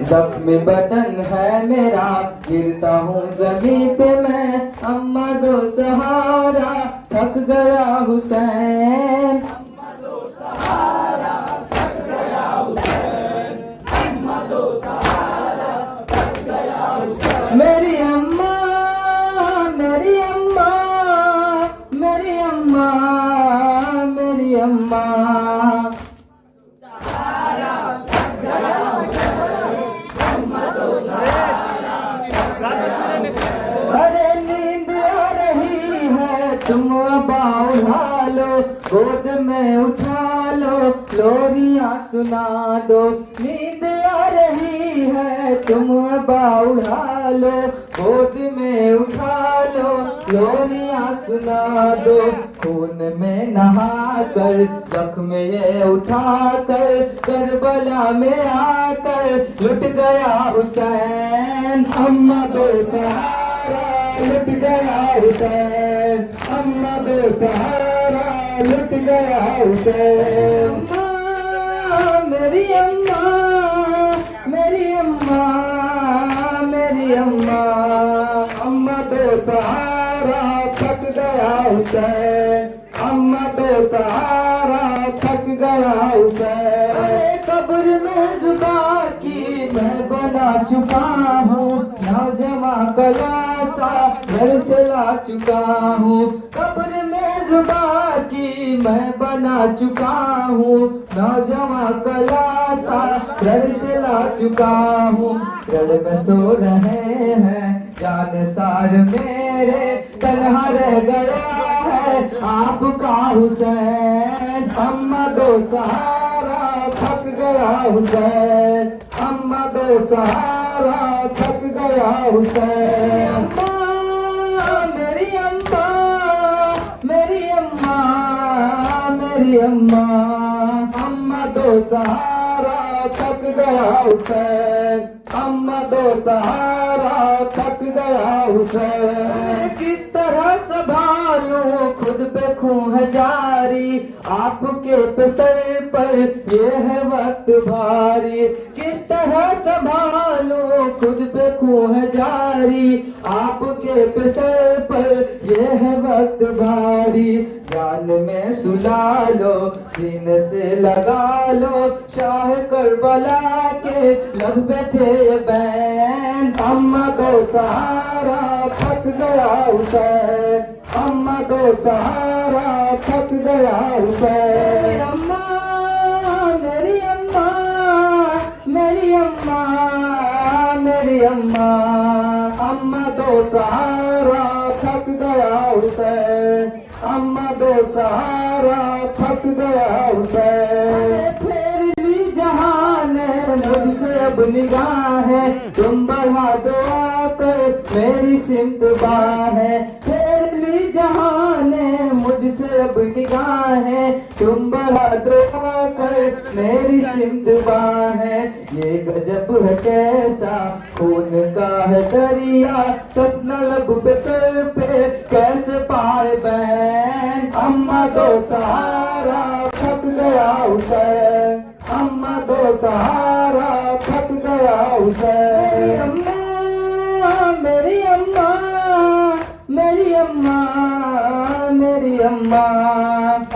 जख्म बदन है मेरा, गिरता हूँ जमीन पे मैं, अम्मा दो सहारा, थक गया हुसैन। अम्मा दो सहारा, थक गया हुसैन, अम्मा दो सहारा, थक गया हुसैन। मेरी अम्मा, मेरी अम्मा, मेरी अम्मा, मेरी अम्मा, अरे नींद आ रही है तुम अबा उठा लो, गोद में उठा लो, लोरियां सुना दो। नींद आ रही है तुम अबा उठा लो, गोद में उठा लो, लोरियां सुना दो। खून में नहा कर, जख्म ये उठा कर, करबला में आकर लुट गया हुसैन। अम्मा दो सहारा, लुट गया हुसैन, अम्मा दो सहारा, लुट गया हुसैन। अम्मा, मेरी अम्मा, मेरी अम्मा, मेरी अम्मा, अम्मा दो सहारा, थक गया हुसैन, अम्मा दो सहारा, थक गया हुसैन। कब्र में जुबा की मैं बना चुका हूँ, नौजवान कलासा घर से ला चुका हूँ। कब्र में जुबा की मैं बना चुका हूँ, नौजवान कलासा घर से ला चुका हूँ। जड़ में सो रहे हैं जान सार मेरे, तन्हा रह गया है आपका हुसैन। अम्मा दो सहारा, थक गया हुसैन, अम्मा दो सहारा, थक गया हुसैन। अम्मा, मेरी अम्मा, मेरी अम्मा, मेरी अम्मा, अम्मा दो सहारा, थक गया हुसैन, अम्मा दो सहारा, थक गया हुसैन। किस तरह संभालूं खुद पे खून है जारी, आपके पे सर पर ये है वक्त भारी। किस तरह संभालूं खुद पे खून है जारी, आपके पे सर पर ये है वक्त भारी। जान में सुला लो, सीने से लगा लो, शाह करबला के लब पे थे बैन। अम्मा दो सहारा, थक गया हुसैन, अम्मा दो सहारा, थक गया हुसैन। अम्मा, मेरी अम्मा, मेरी अम्मा, मेरी अम्मा, अम्मा दो सहारा, थक गया हुसैन, अम्मा दो सहारा, थक गया हुसैन। फेर ली जहान मुझसे अब निगाहें, तुम बढ़ा दो आकर मेरी सिमत बाहें। फेर ली जहान मुझसे अब निगाहें, तुम बढ़ा दो आकर मेरी सिमत बाहें। ये गजब है कैसा खून का है दरिया, तसना लब पे सर पे कैसे पाए बैन। अम्मा दो सहारा, थक गया हुसैन, अम्मा दो सहारा, थक गया हुसैन। अम्मा, मेरी अम्मा, मेरी अम्मा, मेरी अम्मा,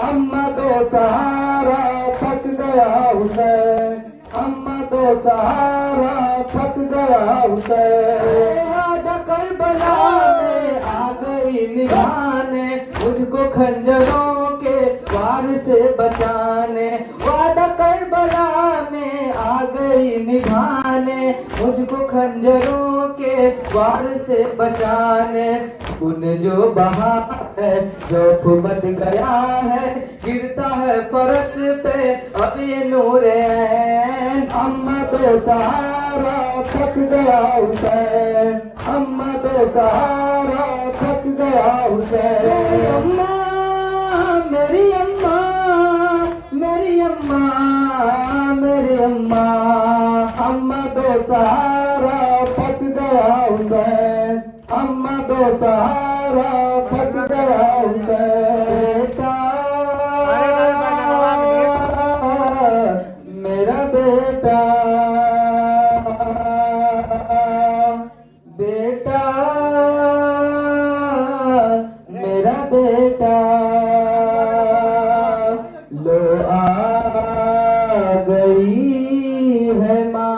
अम्मा दो सहारा, थक गया हुसैन, अम्मा दो सहारा, थक गया हुसैन। करबला में आ गई निभाने, मुझको खंजरों के वार से बचाने। वादा करबला में आ गई निभाने, मुझको खंजरों के वार से बचाने। खून जो बहा है, जो बद गया है, गिरता है फरस पे अब ये नूरे ऐन। अम्मा दो सहारा, थक गया हुसैन, अम्मा दो सहारा, थक गया हुसैन। अम्मा, मेरी अम्मा, मेरी अम्मा, मेरी अम्मा, अम्मा दो सहारा, थक गया हुसैन, अम्मा दो सहारा, थक गया हुसैन। आ गई है माँ।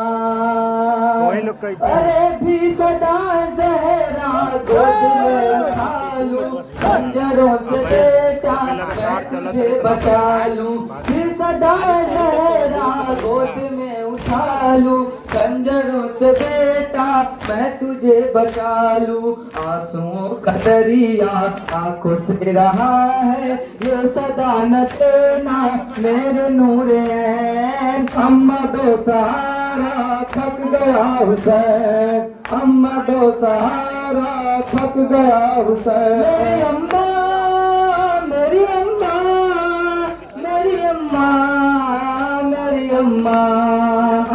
अरे भी सदा जहरा गोद में उठा लूं, खंजरों से बेटा मैं तुझे बचा लूं। भी सदा जहरा गोद में उठा लूं, खंजरों से बेटा मैं तुझे बचा लूं। आंसुओं का दरिया आंखों से रहा है, ये सदा न तेना मेरे नूरे ऐन। अम्मा दो सहारा थक गया हुसैन, अम्मा दो सहारा थक गया हुसैन। मेरी अम्मा, मेरी अम्मा, मेरी अम्मा, मेरी अम्मा,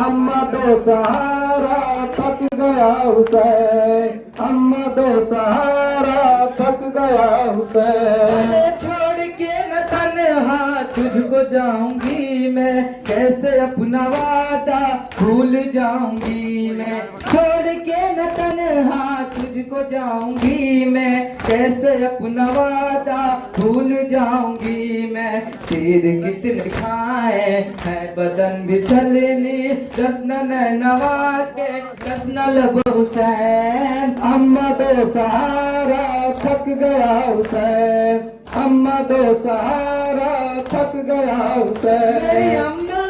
अम्मा दो सहारा थक गया हुसैन, अम्मा दो सहारा थक गया हुसैन। छोड़ के न तन्हा तुझको जाऊंगी मैं, कैसे अपना वादा भूल जाऊंगी मैं। छोड़ के न तन्हा तुझको जाऊंगी मैं, कैसे अपना वादा भूल जाऊंगी मैं। तीर कितने खाए हैं बदन भी चलनी, जश्न नवा के जश्न लब हुसैन। अम्मा दो सहारा थक गया हुसैन, अम्मा दो सहारा थक गया हुसैन। मेरी अम्मा,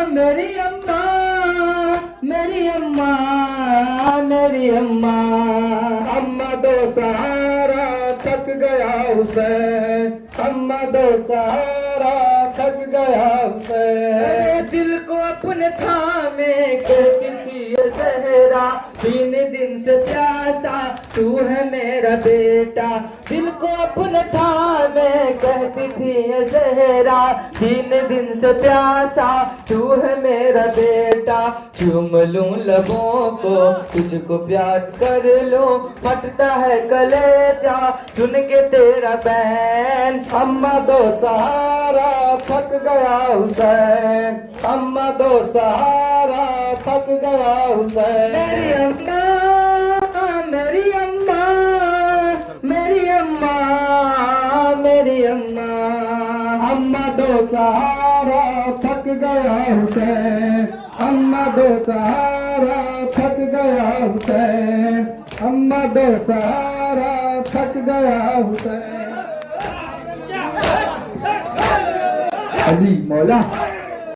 मेरी अम्मा, मेरी अम्मा, मेरी अम्मा, अम्मा दो सहारा थक गया हुसैन, अम्मा दो सहारा थक गया हुसैन। दिल को अपने थामे कहती थी ये सहरा, दिन दिन से प्यासा तू है मेरा बेटा। दिल को अपने थामे कहती थी ये सहरा, दिन दिन से प्यासा तू है मेरा बेटा। चूम लूं लबों को तुझको प्यार कर लो, फटता है कलेजा सुन के तेरा बैन। अम्मा दो सहारा थक गया हुसैन, अम्मा दो सहारा थक गया हुसैन। मेरी अम्मा, मेरी अम्मा, मेरी अम्मा, मेरी अम्मा, अम्मा दो सहारा थक गया हुसैन, अम्मा दो सहारा थक गया हुसैन, अम्मा दो सहारा थक गया हुसैन। अली मौला।